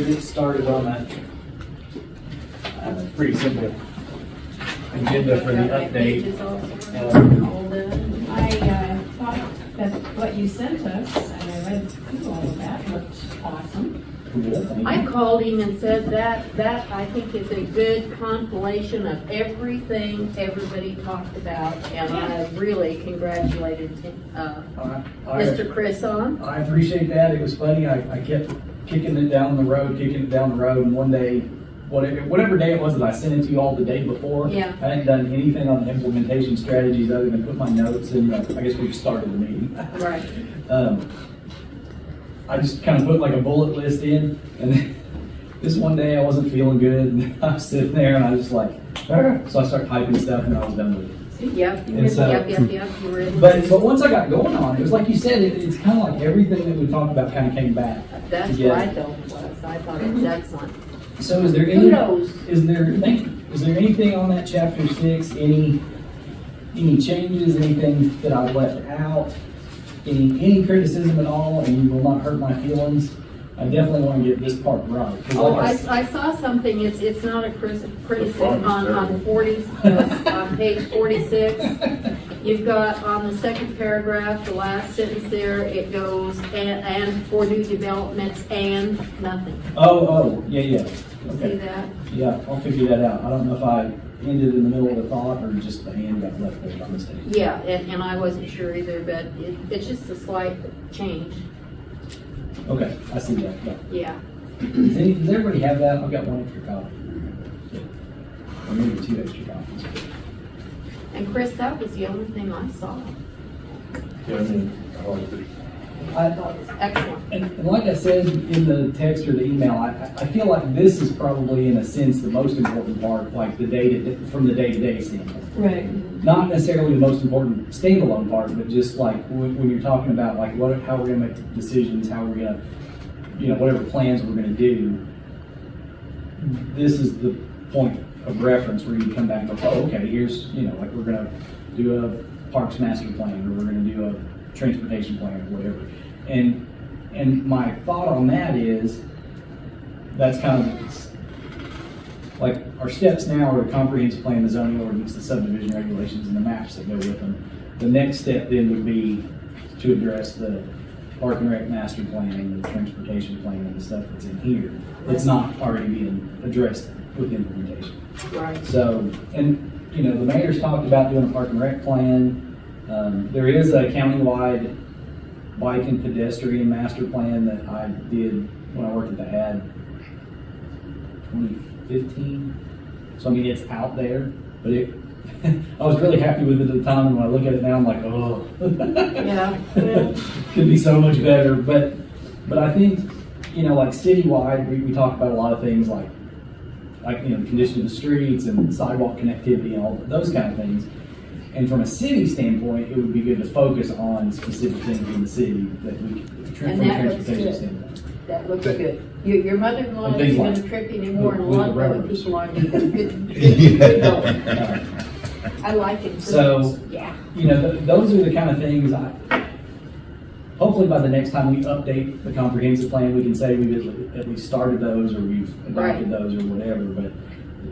get started on that pretty simple agenda for the update. I thought that what you sent us, and I read through all of that, looked awesome. I called him and said that I think is a good compilation of everything everybody talked about, and I really congratulated Mr. Chris on. I appreciate that. It was funny. I kept kicking it down the road, and one day, whatever day it was that I sent it to you all the day before, Yeah. I hadn't done anything on the implementation strategies other than put my notes in. I guess we started the meeting. Right. I just kind of put like a bullet list in, and then this one day I wasn't feeling good, and I was sitting there, and I was just like, so I started typing stuff, and I was done with it. Yep. And so, Yep. You were able but once I got going on it, was like you said, it's kind of like everything that we talked about kind of came back. That's together. what I thought it was. I thought it was excellent. So is there any? Kudos. Is there anything on that chapter 6? Any changes? Anything that I left out? Any criticism at all? And you will not hurt my feelings. I definitely want to get this part right. Oh, I saw something. It's not a criticism on 40 on page 46. You've got on the second paragraph, the last sentence there. It goes and for new developments and nothing. Oh, yeah. Okay. See that? Yeah, I'll figure that out. I don't know if I ended in the middle of the thought or just the hand got left there by mistake. Yeah, and I wasn't sure either, but it's just a slight change. Okay, I see that. Yeah. Yeah. Does everybody have that? I've got one extra copy. Or maybe 2 extra copies. And Chris, that was the only thing I saw. Yeah, I mean, I like it. I thought it was excellent. And like I said in the text or the email, I feel like this is probably, in a sense, the most important part, like from the day-to-day standpoint. Right. Not necessarily the most important standalone part, but just like when you're talking about like how we're going to make decisions, how we're going to, whatever plans we're going to do. This is the point of reference where you come back and go, oh, okay, here's, like we're going to do a parks master plan, or we're going to do a transportation plan, or whatever. And my thought on that is, that's kind of like our steps now are the comprehensive plan, the zoning ordinance, the subdivision regulations, and the maps that go with them. The next step then would be to address the park and rec master plan and the transportation plan and the stuff that's in here. It's not already being addressed with implementation. Right. So, and the mayor's talked about doing a park and rec plan. There is a countywide bike and pedestrian master plan that I did when I worked at the AD 2015. So I mean, it's out there, but I was really happy with it at the time, and when I look at it now, I'm like, oh, Yeah. could be so much better. But I think, like citywide, we talk about a lot of things like the condition of the streets and sidewalk connectivity and all those kind of things. And from a city standpoint, it would be good to focus on specific things in the city that we from a And that looks transportation good. standpoint. That looks good. Your mother-in-law And things isn't going like to trip anymore, and a with lot of the other roads. people aren't. Good going. I like it. So, Yeah. those are the kind of things hopefully by the next time we update the comprehensive plan, we can say we've at least started those, or we've adopted those, or whatever. But,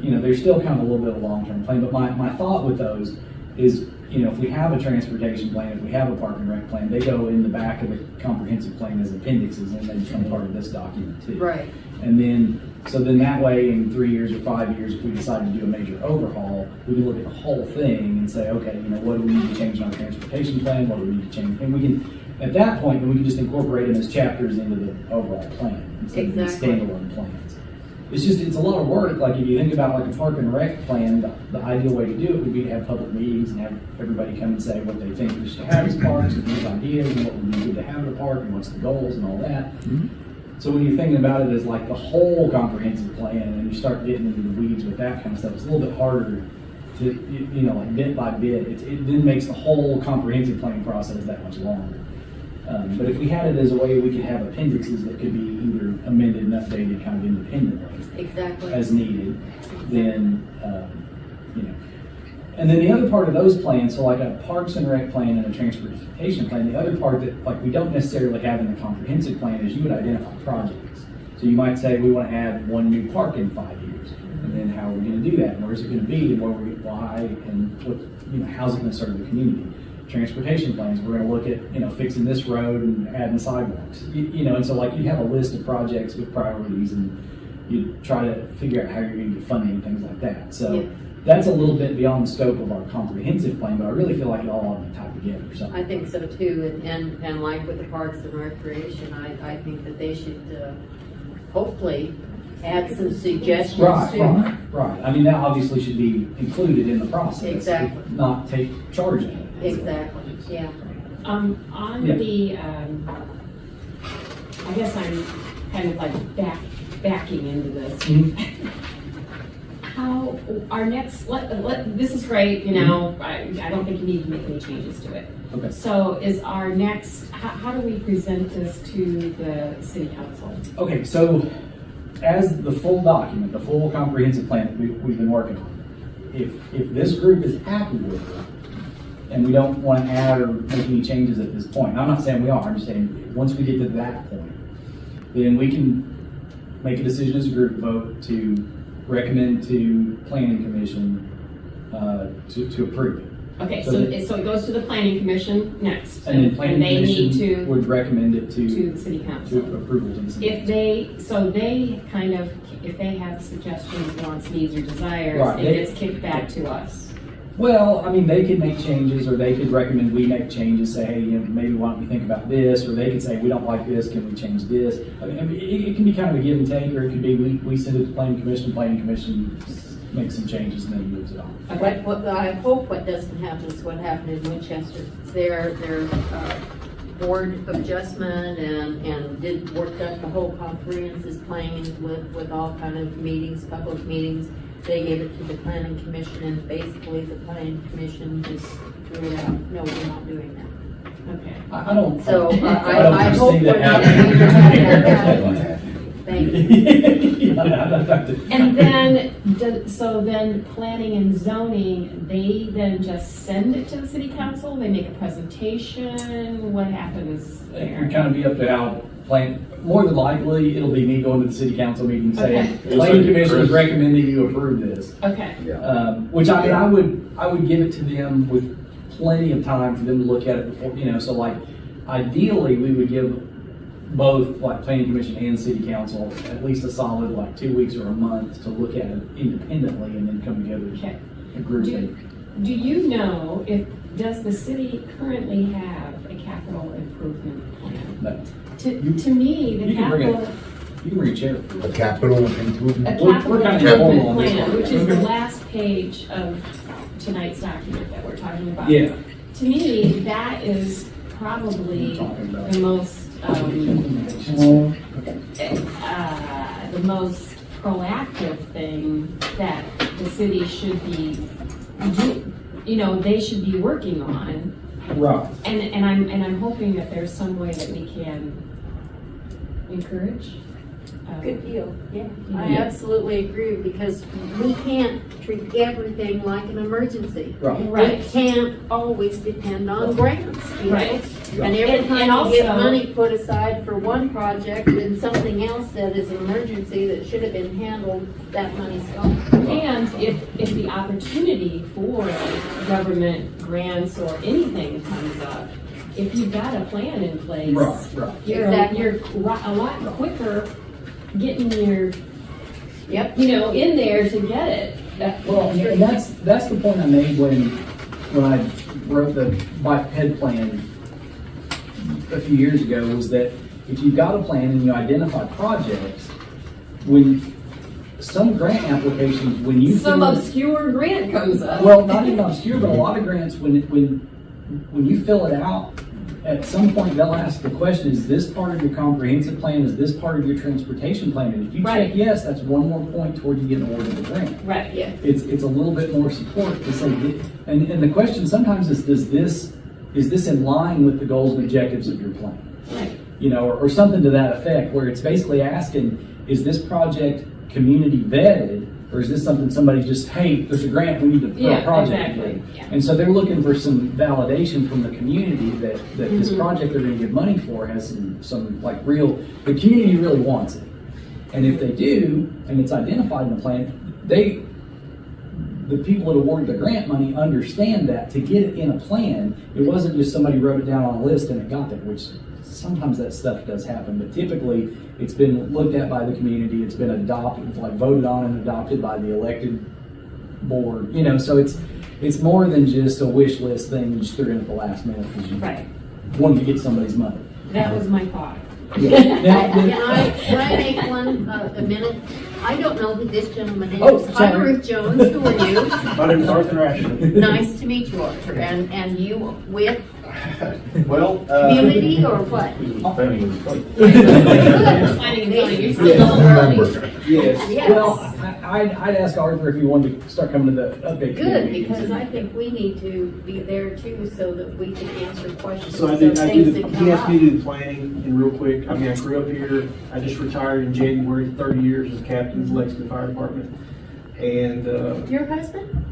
there's still kind of a little bit of a long-term plan. But my thought with those is, if we have a transportation plan, if we have a park and rec plan, they go in the back of the comprehensive plan as appendixes, and they become part of this document too. Right. And then that way, in 3 years or 5 years, if we decide to do a major overhaul, we can look at the whole thing and say, okay, what do we need to change in our transportation plan? What do we need to change? And we can, at that point, then we can just incorporate them as chapters into the overall plan instead of Exactly. standalone plans. It's a lot of work. Like if you think about like a park and rec plan, the ideal way to do it would be to have public meetings and have everybody come and say what they think we should have as parks and these ideas and what would be good to have at a park and what's the goals and all that. Mm-hmm. So when you're thinking about it as like the whole comprehensive plan and you start getting into the weeds with that kind of stuff, it's a little bit harder to, like bit by bit. It then makes the whole comprehensive planning process that much longer. But if we had it as a way we could have appendixes that could be either amended and updated kind of independently Exactly. as needed, then, And then the other part of those plans, so like a Parks and Rec plan and a transportation plan, the other part that like we don't necessarily have in the comprehensive plan is you would identify projects. So you might say, we want to add one new park in 5 years. And then how are we going to do that? And where's it going to be? And why? And what, how's it going to serve the community? Transportation plans, we're going to look at, fixing this road and adding sidewalks. And so like you have a list of projects with priorities and you try to figure out how you're going to get funding and things like that. So Yeah. that's a little bit beyond the scope of our comprehensive plan, but I really feel like it all ought to be tied together or something. I think so too, and like with the Parks and Recreation, I think that they should hopefully add some suggestions too. Right. I mean, that obviously should be included in the process. Exactly. Not take charge of it. Exactly, yeah. On Yeah. the, I guess I'm kind of like backing into this. Mhm. How, our next, this is great, I don't think you need to make any changes to it. Okay. So is our next, how do we present this to the city council? Okay, so as the full document, the full comprehensive plan that we've been working on, if this group is happy with it, and we don't want to add or make any changes at this point, and I'm not saying we are, I'm just saying, once we get to that point, then we can make a decision as a group vote to recommend to planning commission to approve it. Okay, So so the- it goes to the planning commission next. And then planning they need commission would recommend it to to the city council. approval to the city. If they if they have suggestions, wants, needs, or desires, Right, it they- gets kicked back to us. Well, I mean, they could make changes, or they could recommend we make changes, say, hey, maybe why don't we think about this, or they could say, we don't like this, can we change this? I mean, it can be kind of a give and take, or it could be, we send it to planning commission makes some changes, and then moves it on. Okay. What I hope what doesn't happen is what happened in Winchester. Their board of adjustment and worked out the whole comprehensive plan with all kind of meetings, public meetings. They gave it to the planning commission, and basically the planning commission just threw it out. No, we're not doing that. Okay. I don't. So I don't I hope foresee we're that not happening. going to have that happen. Thank you. And then, so then planning and zoning, they then just send it to the city council, they make a presentation, what happens It there? would kind of be up to how more than likely, it'll be me going to the city council meeting saying, Okay. planning commission is recommending you approve this. Okay, Which I mean, I would give it to them with plenty of time for them to look at it before, so like, ideally, we would give both like planning commission and city council at least a solid like 2 weeks or a month to look at it independently and then come together okay. as a group. Do you know does the city currently have a capital improvement plan? No. To me, the You can bring it. capital, You can bring a chair. A capital a improvement. capital We're kind of improvement informal on this plan, one. which is the Okay. last page of tonight's document that we're talking about. Yeah. To me, that is probably Talking about. the most, the most proactive thing that the city should be, they should be working on. Right. And I'm hoping that there's some way that we can encourage. Good deal, yeah. I Yeah. absolutely agree, because we can't treat everything like an emergency. Right. Right. We can't always depend on grants, Right. And every And time you get also- money put aside for one project, then something else that is an emergency that should have been handled, that money's gone. And if the opportunity for government grants or anything comes up, if you've got a plan in place, Right. Exactly. you're a lot quicker getting your, Yep. in there to get it. Well, and that's the point I made when I wrote the biped plan a few years ago, was that if you've got a plan and you identify projects, when some grant applications, when you Some fill- obscure grant comes up. well, not even obscure, but a lot of grants, when you fill it out, at some point they'll ask the question, is this part of your comprehensive plan? Is this part of your transportation plan? And if you Right. check yes, that's one more point toward you getting awarded the grant. Right. Yeah. It's a little bit more support to say, and the question sometimes is this in line with the goals and objectives of your plan? Right. Or something to that effect, where it's basically asking, is this project community vetted, or is this something somebody just, hey, there's a grant, we need to throw a Yeah, project exactly. in? Yeah. And so they're looking for some validation from the community that this Mhm. project they're gonna get money for has some like real, the community really wants it. And if they do, and it's identified in the plan, the people that award the grant money understand that to get it in a plan, it wasn't just somebody wrote it down on a list and it got there, which sometimes that stuff does happen, but typically it's been looked at by the community, it's been adopted, like voted on and adopted by the elected board, so it's more than just a wish list thing you just threw in at the last minute because you Right. wanted to get somebody's money. That was my thought. Can I make one, a minute? I don't know who this gentleman is. Oh, I'm sorry. Ruth Jones, who are you? My name is Arthur Ashley. Nice to meet you, Arthur, and you with Well, community or what? planning and Planning and zoning, you're still a little early. Yes. Yes. Well, I'd ask Arthur if he wanted to start coming to the update. Good, committee meetings. because I think we need to be there too, so that we can answer questions So I of did things the, that he come asked me up. to do the planning, and real quick, I grew up here, I just retired in January, 30 years as captain of the Lexington Fire Department, and, Your husband?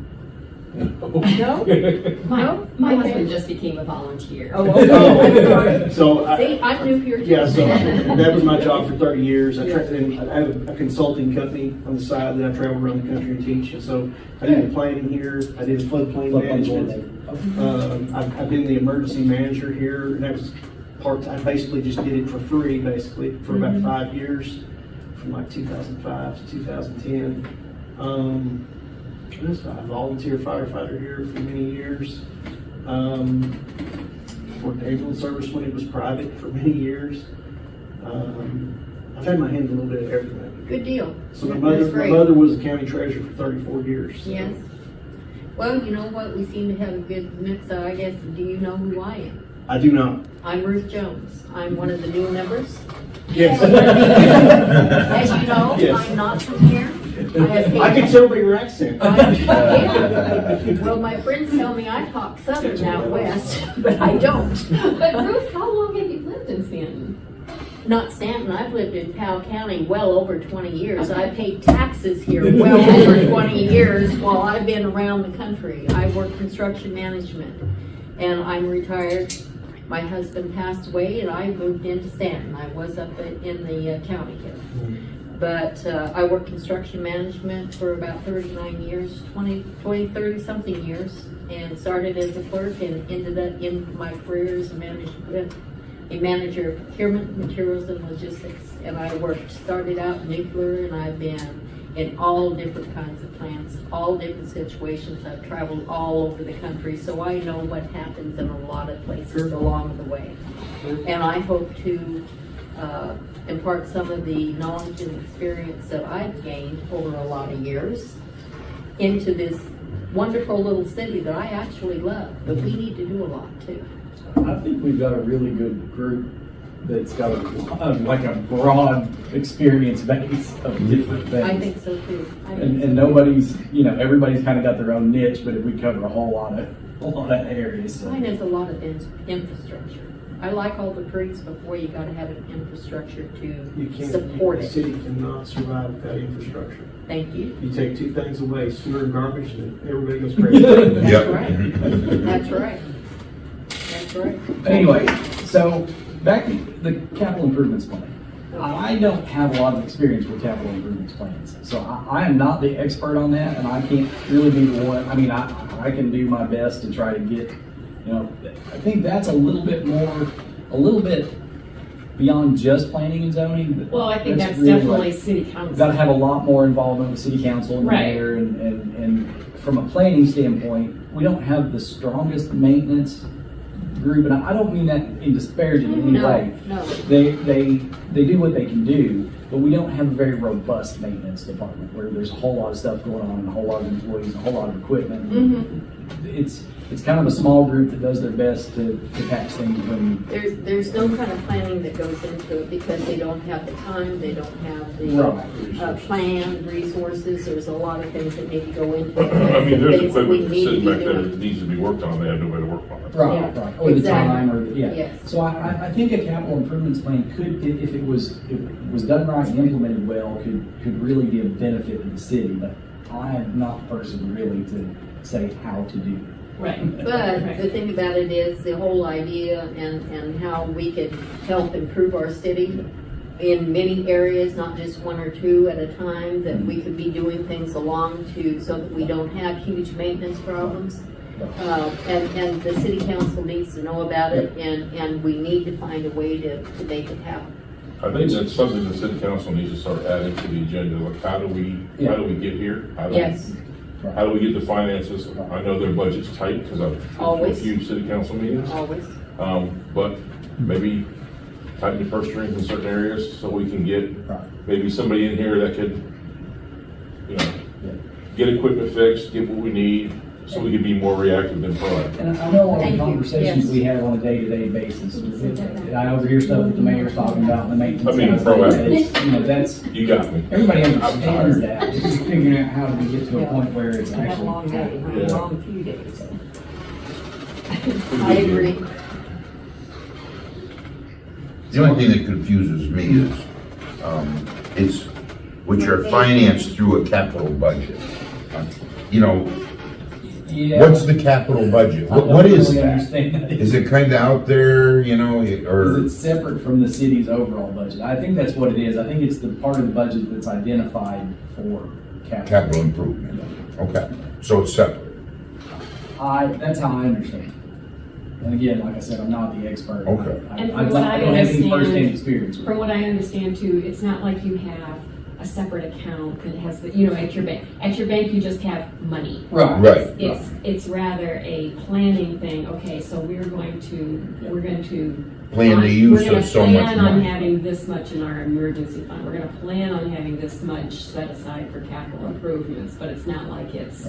no. My husband just became a volunteer. Oh, okay. I'm sorry. So See, I'm new here too. yeah, so that was my job for 30 years. I have a consulting company on the side that I travel around the country and teach. And so I did the planning here. I did the floodplain management. I've been the emergency manager here, and that was part-time. I basically just did it for free, basically, for about 5 years, from like 2005 to 2010. I was a volunteer firefighter here for many years. Worked ambulance service when it was private for many years. I've had my hand in a little bit of everything. Good deal. So my That's great. mother was a county treasurer for 34 years. So. Yes. Well, you know what? We seem to have a good mix. I guess. Do you know who I am? I do not. I'm Ruth Jones. I'm one of the new members. Yes. As you know, Yes. I'm not from here. I can tell by your accent. Yeah. Well, my friends tell me I talk Southern out west, but I don't. But Ruth, how long have you lived in Stanton? Not Stanton. I've lived in Powell County well over 20 years. I paid taxes here well over 20 years while I've been around the country. I work construction management, and I'm retired. My husband passed away, and I moved into Stanton. I was up in the county here. But I worked construction management for about 39 years, 30-something years, and started as a clerk and ended up in my career as a manager of procurement, materials, and logistics. And I started out nuclear, and I've been in all different kinds of plants, all different situations. I've traveled all over the country, so I know what happens in a lot of places along the way. And I hope to impart some of the knowledge and experience that I've gained over a lot of years into this wonderful little city that I actually love, but we need to do a lot too. I think we've got a really good group that's got a broad experience base of different things. I think so too. And nobody's, everybody's kind of got their own niche, but if we cover a whole lot of areas. So. Mine has a lot of infrastructure. I like all the perks before you got to have an infrastructure to support The it. city cannot survive without infrastructure. Thank you. You take two things away, sewer and garbage, and everybody goes crazy. That's right. That's right. That's right. Anyway, so back to the capital improvements plan. I don't have a lot of experience with capital improvements plans, so I am not the expert on that, and I can't really be the one. I mean, I can do my best to try to get, I think that's a little bit beyond just planning and zoning. Well, I think that's really definitely city council. Got to have a lot more involvement with city council and Right. mayor, and from a planning standpoint, we don't have the strongest maintenance group, and I don't mean that in disparaging in any way. No. They do what they can do, but we don't have a very robust maintenance department where there's a whole lot of stuff going on and a whole lot of employees and a whole lot of equipment. It's kind of a small group that does their best to patch things when There's no kind of planning that goes into it because they don't have the time, they don't have the planned resources. There's a lot of things that need to go into it. I mean, there's Things that we equipment need to sitting be back there doing. that needs to be worked on, they have no way to work on it. right, or the Exactly. time, or Yes. So I think a capital improvements plan could, if it was done right and implemented well, could really be a benefit to the city. But I am not the person really to say how to do it. Right. But Right. the thing about it is the whole idea and how we can help improve our city in many areas, not just one or two at a time, that we could be doing things along so that we don't have huge maintenance problems. And the city council needs to know about it, and we need to find a way to make it happen. I think that's something the city council needs to start adding to the agenda, like how do we get here? Yes, How do we get the finances? I know their budget's tight because I've been to a Always. few city council meetings. always. But maybe tighten the purse strings in certain areas so we can get Right. maybe somebody in here that could, get equipment fixed, get what we need, so we can be more reactive than proactive. And I know all the Thank you. conversations Yes. we have on a day-to-day basis. And I overhear stuff that the mayor's talking about and the maintenance. I mean, side. proactive. It's, that's, You got me. everybody understands that. It's just figuring out how do we get to a point where it's Had a actually. long day, Yeah. a long few days. I agree. The only thing that confuses me is, it's, which are financed through a capital budget. You know, Yeah. what's the capital budget? I What don't is really that? understand that. Is it kind of out there, you know, or? Is it separate from the city's overall budget? I think that's what it is. I think it's the part of the budget that's identified for capital. Capital improvement, okay, so it's separate. That's how I understand it. And again, like I said, I'm not the expert. Okay. And I from what I don't have any understand- firsthand experience with From it. what I understand too, it's not like you have a separate account that has the, you know, at your bank. At your bank, you just have money. Right. Right. It's rather a planning thing. Okay, so we're going to Plan the use of so much We're gonna plan on money. having this much in our emergency fund. We're gonna plan on having this much set aside for capital improvements, but it's not like it's,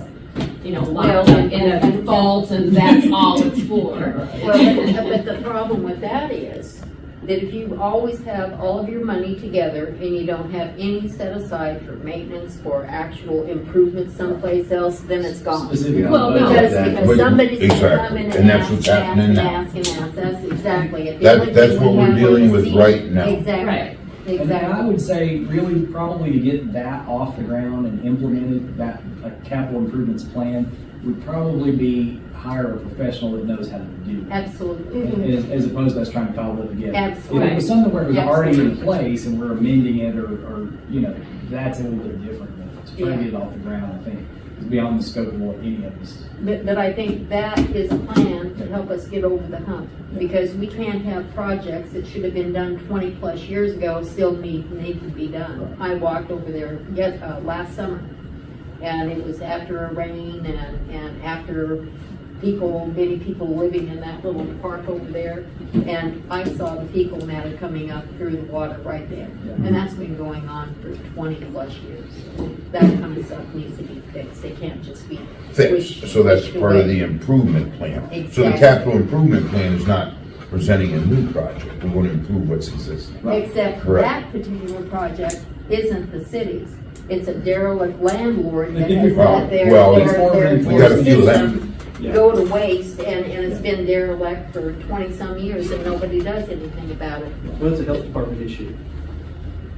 you know, locked Well, up in a vault and that's all it's for. Well, but the problem with that is that if you always have all of your money together and you don't have any set aside for maintenance, for actual improvements someplace else, then it's gone. Specific on Well, the no. budget. Because somebody's gonna come Exactly, in and and that's ask, what's and happening ask, now. and ask, and ask, that's exactly it. The That's- only that's thing what we we're have on dealing the with seat- right now. Exactly, Right. And I exactly. would say really probably to get that off the ground and implemented, that like capital improvements plan would probably be hire a professional that knows how to do it. Absolutely. As opposed to us trying to cobble it together. Absolutely. If it was something where it was already in Absolutely. place and we're amending it or, you know, that's a little bit different. But to try to get it off the ground, I think, is beyond the scope of what any of us. But I think that is a plan to help us get over the hump, because we can't have projects that should have been done 20-plus years ago still need to be done. I walked over there last summer, and it was after a rain and after many people living in that little park over there, and I saw the fecal matter coming up through the water right there. And that's been going on for 20-plus years. That kind of stuff needs to be fixed. They can't just be Fixed, so that's part of the improvement plan. So the Exactly. capital improvement plan is not presenting a new project, we want to improve what's existing. Except Correct. that particular project isn't the city's. It's a derelict landlord that has Well, let their, well, their, we got a few of system Yeah. go to waste, and it's been derelict for 20-some years, and nobody does anything about it. Well, it's a health department issue.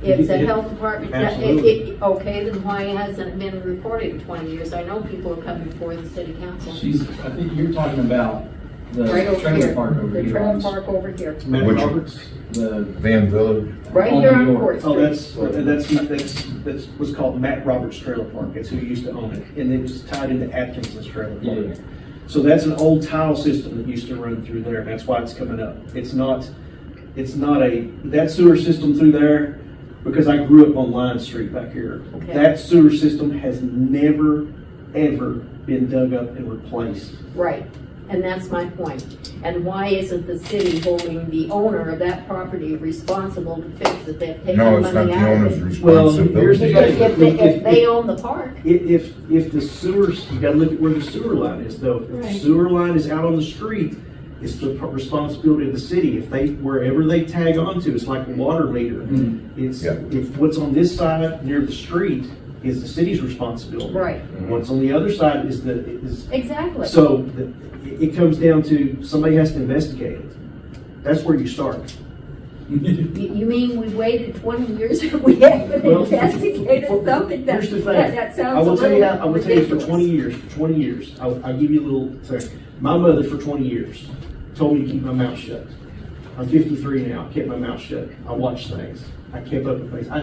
It's a It- health department, Absolutely. okay, then why hasn't it been reported in 20 years? I know people are coming before the city council. I think you're talking about the Right over trailer here, park over the here. trailer park over here, Matt Which- Roberts? The, Van Village, right On here on New York. Court Oh, Street. that's what's called Matt Roberts Trailer Park. That's who used to own it. And it was tied into Atkinson's Trailer Park. Yeah. So that's an old tile system that used to run through there. That's why it's coming up. It's not that sewer system through there, because I grew up on Line Street back here. Okay. That sewer system has never, ever been dug up and replaced. Right, and that's my point. And why isn't the city holding the owner of that property responsible to fix it? They've taken no, it's not money the out owner's of it. Well, here's the responsibility. thing. If they own the park, If the sewers, you gotta look at where the sewer line is though. If the Right. sewer line is out on the street, it's the responsibility of the city. Wherever they tag onto, it's like a water meter. Mhm. It's, Yeah. if what's on this side near the street is the city's responsibility. right, What's on the other side is exactly. so it comes down to, somebody has to investigate it. That's where you start. You mean we waited 20 years and we haven't Well, investigated something that, Here's the thing. that I sounds a will tell you, little I will tell you for ridiculous. 20 years, I'll give you a little thing. My mother for 20 years told me to keep my mouth shut. I'm 53 now, I kept my mouth shut. I watch things. I kept up with things. I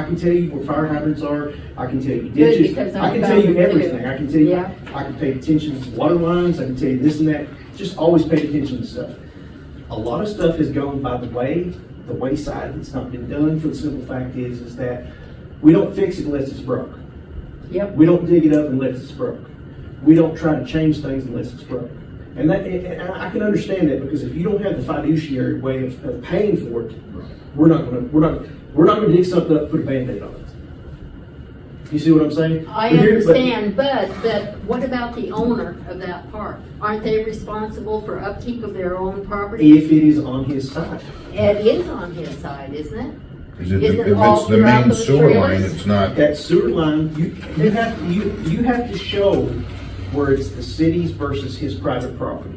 can tell you where fire hydrants are, I can tell you Good, ditches, because I I can found tell you them too. everything. I can tell you, Yeah. I can pay attention to water lines, I can tell you this and that. Just always pay attention to stuff. A lot of stuff has gone by the wayside. It's not been done for the simple fact is that we don't fix it unless it's broke. Yep. We don't dig it up unless it's broke. We don't try to change things unless it's broke. And I can understand that, because if you don't have the fiduciary way of paying for it, we're not gonna dig something up and put a Band-Aid on it. You see what I'm saying? I But here- understand, but what about the owner of that park? Aren't they responsible for upkeep of their own property? If it is on his side. It is on his side, isn't it? Is it, Isn't if all it's the throughout main those sewer line, trailers? it's not, That sewer line, you have to show where it's the city's versus his private property.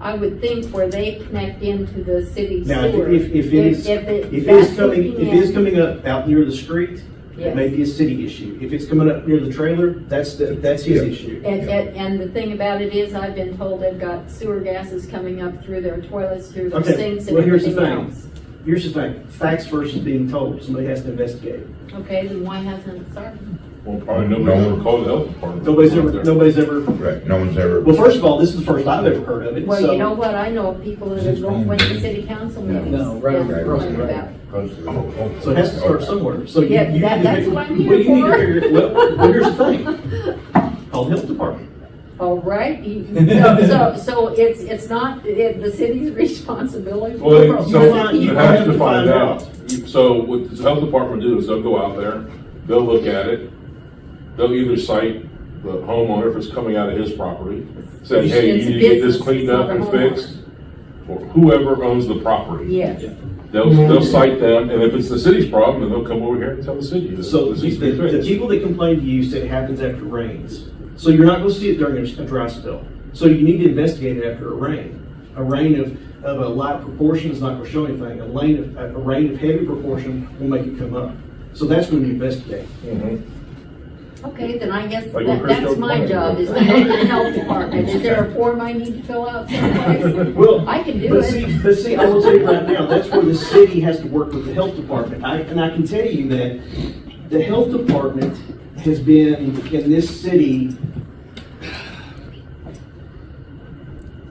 I would think where they connect into the city Now, sewer. if it is, coming up out near the street, it may be a city issue. If it's coming up near the trailer, that's his Yeah. issue. And the thing about it is, I've been told they've got sewer gases coming up through their toilets, through their Okay, sinks and well, here's the everything thing. else. Here's the thing, facts versus being told, somebody has to investigate. Okay, then why hasn't it started? Well, probably nobody ever called the health department. Nobody's ever, right, no one's ever. well, first of all, this is the first I've ever heard of it, Well, so. you know what, I know of people that have went to city council meetings. No, right, and right, learned right. about it. So it has to start somewhere, so you Yeah, need to that's figure, what I'm well, here you need to for. figure, well, here's the thing, call the health department. All right, so it's not the city's responsibility. Well, so You you have have to to find find out. So what the health department do is they'll go out there, they'll look at it, they'll either cite the homeowner if it's coming out of his property, say, hey, It's you need to get this business, cleaned it's up not and a homeowner. fixed, or whoever owns the property. Yes, They'll cite them, and if it's the city's problem, then they'll come over here and tell the city. that So this needs to be the fixed. people that complain to you say it happens after it rains. So you're not gonna see it during a dry spell. So you need to investigate it after a rain. A rain of a light proportion is not gonna show anything. A rain of heavy proportion will make it come up. So that's when you investigate. Mhm. okay, then I guess Like when Chris that's goes my to job, is to go to the health department. Is there a form I need to fill out someplace? Well, I can do but it. see, I will tell you right now, that's where the city has to work with the health department. And I can tell you that the health department has been in this city.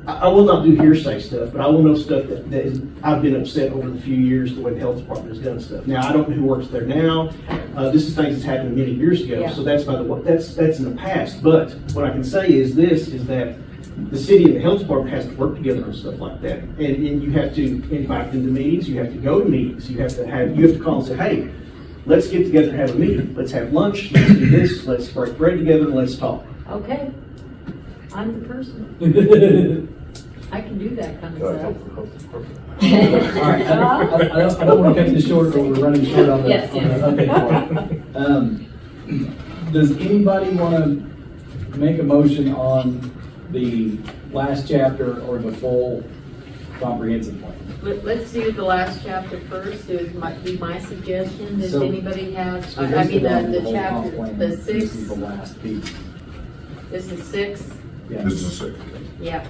I will not do hearsay stuff, but I will know stuff that I've been upset over the few years the way the health department has done stuff. Now, I don't know who works there now. This is things that's happened many years ago, Yeah. so that's in the past. But what I can say is that the city and the health department has to work together on stuff like that. And you have to invite them to meetings, you have to go to meetings, you have to call and say, hey, let's get together and have a meeting. Let's have lunch, let's do this, let's break bread together and let's talk. Okay, I'm the person. I can do that kind of stuff. All right, I don't want to cut this short, but we're running short on the, Yes, yes. on the update part. Does anybody want to make a motion on the last chapter or the full comprehensive plan? Let's do the last chapter first, might be my suggestion. Does So- anybody have, So I this mean, is the whole chapter, comp plan. the This sixth, is the last piece. this is six, Yeah. This is sick. yeah.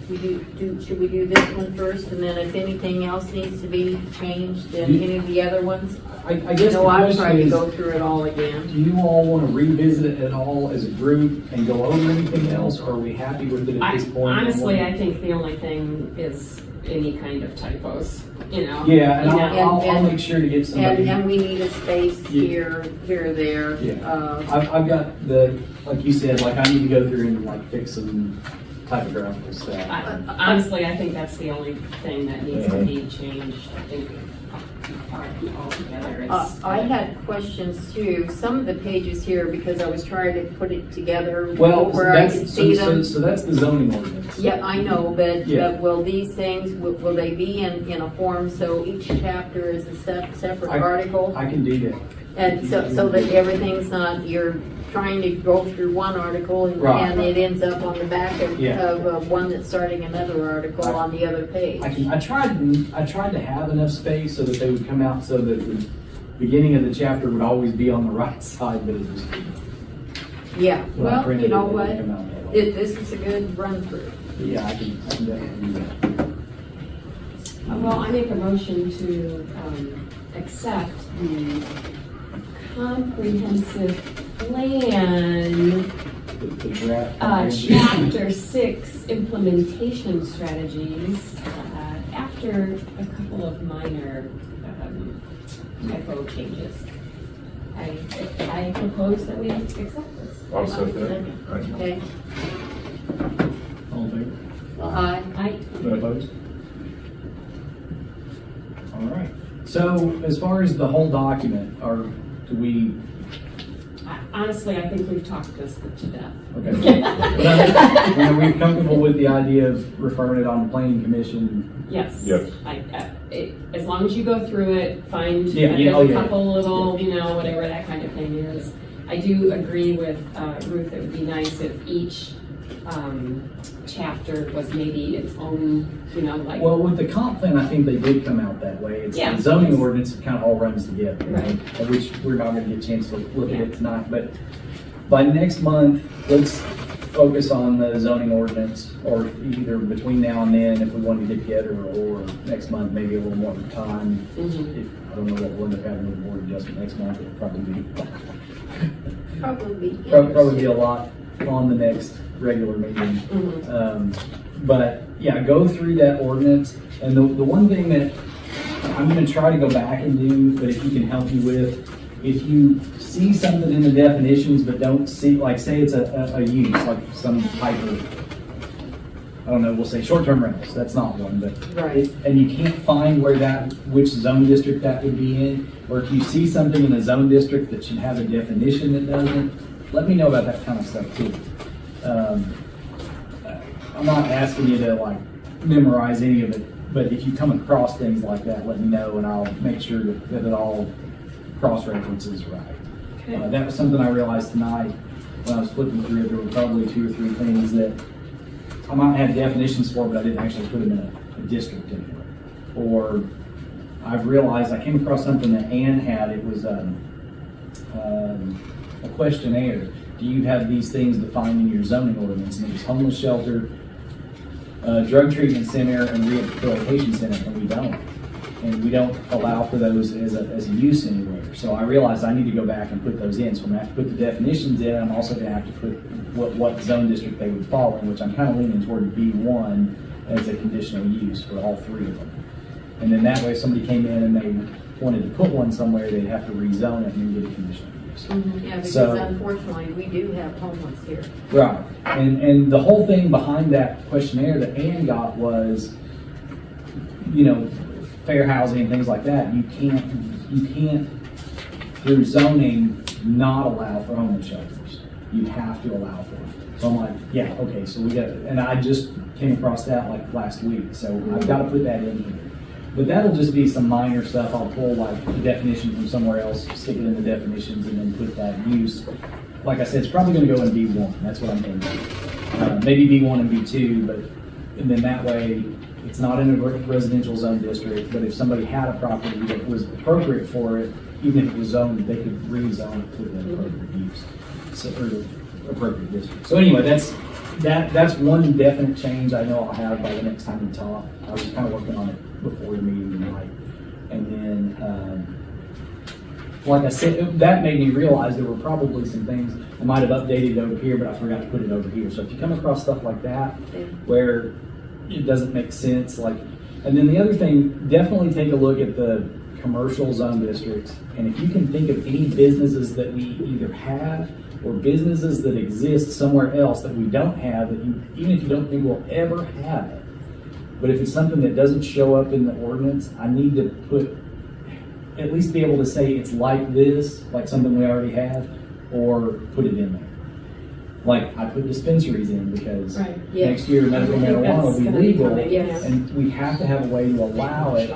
Should we do this one first, and then if anything else needs to be changed, then any of the other ones? I guess the No, I'm question trying to is, go through it all again. do you all want to revisit it at all as a group and go over anything else, or are we happy with it at this point? Honestly, I think the only thing is any kind of typos, you know? Yeah, and You know, I'll make sure to get somebody. And we need a space Yeah. here, there. Yeah. I've got like you said, like I need to go through and like fix some typographical stuff. Honestly, I think that's the only thing that needs to be changed. I think altogether it's. I had questions too, some of the pages here, because I was trying to put it together Well, where I could see them. So that's the zoning ordinance. Yeah, I know, but Yeah. will these things, will they be in a form, so each chapter is a separate article? I can do that. And so that everything's not, you're trying to go through one article and Right. and it ends up on the back of Yeah. one that's starting another article on the other page. I tried to have enough space so that they would come out so that the beginning of the chapter would always be on the right side, but it just Yeah, when I well, printed you know it, it what, didn't come out that way. this is a good run through. But yeah, I can definitely do that. Well, I make a motion to accept the comprehensive plan, The draft. chapter 6 implementation strategies, after a couple of minor typo changes. I propose that we accept this. I'll second it. Okay. All in favor? Aye. No opposed? All right. So as far as the whole document, do we, Honestly, I think we've talked this to death. okay. But are we comfortable with the idea of referring it on to planning commission? Yes. Yes. As long as you go through it, find Yeah, there's oh, a yeah. couple little, whatever that kind of thing is. I do agree with Ruth, it would be nice if each chapter was maybe its own, like. Well, with the comp plan, I think they did come out that way. It's Yeah. the zoning ordinance kind of all runs together. Right. Which we're not gonna get a chance to look at it tonight, but by next month, let's focus on the zoning ordinance, or either between now and then, if we want to get together, or next month, maybe a little more time. Mhm. I don't know what we'll end up having with the board adjustment next month, it'll probably be, Probably be probably be a lot on the next regular meeting. Mhm. But yeah, go through that ordinance, and the one thing that I'm gonna try to go back and do, but if you can help me with, if you see something in the definitions but don't see, like say it's a use, like some type of, I don't know, we'll say short-term rentals, that's not one, but. Right. And you can't find which zone district that would be in, or if you see something in a zone district that should have a definition that doesn't, let me know about that kind of stuff too. I'm not asking you to like memorize any of it, but if you come across things like that, let me know and I'll make sure that it all cross-references right. Okay. That was something I realized tonight when I was flipping through it. There were probably 2 or 3 things that I might have definitions for, but I didn't actually put them in a district anywhere. Or I've realized I came across something that Ann had. It was a questionnaire. Do you have these things defined in your zoning ordinance? And it was homeless shelter, drug treatment center, and rehabilitation center, and we don't. And we don't allow for those as a use anywhere. So I realized I need to go back and put those in. So I'm gonna have to put the definitions in. I'm also gonna have to put what zone district they would fall in, which I'm kind of leaning toward B1 as a conditional use for all 3 of them. And then that way, if somebody came in and they wanted to put one somewhere, they'd have to rezone it and then get a conditional use. Yeah, because So- unfortunately, we do have homeless here. Right. And the whole thing behind that questionnaire that Ann got was, fair housing and things like that. You can't through zoning not allow for homeless shelters. You have to allow for it. So I'm like, yeah, okay, so we got it. And I just came across that like last week, so I've got to put that in here. But that'll just be some minor stuff. I'll pull like the definition from somewhere else, stick it in the definitions, and then put that use. Like I said, it's probably going to go in B1. That's what I'm thinking. Maybe B1 and B2, and then that way it's not in a residential zone district. But if somebody had a property that was appropriate for it, even if it was zoned, they could rezone it to the appropriate use, or the appropriate district. So anyway, that's one definite change I know I'll have by the next time we talk. I was kind of working on it before the meeting tonight. And then, like I said, that made me realize there were probably some things I might have updated over here, but I forgot to put it over here. So if you come across stuff like that, where it doesn't make sense, and then the other thing, definitely take a look at the commercial zone districts. And if you can think of any businesses that we either have or businesses that exist somewhere else that we don't have, that even if you don't think we'll ever have it, but if it's something that doesn't show up in the ordinance, I need to at least be able to say it's like this, like something we already have, or put it in there. Like I put dispensaries in because next year medical marijuana will be legal, Yes. and we have to have a way to allow it,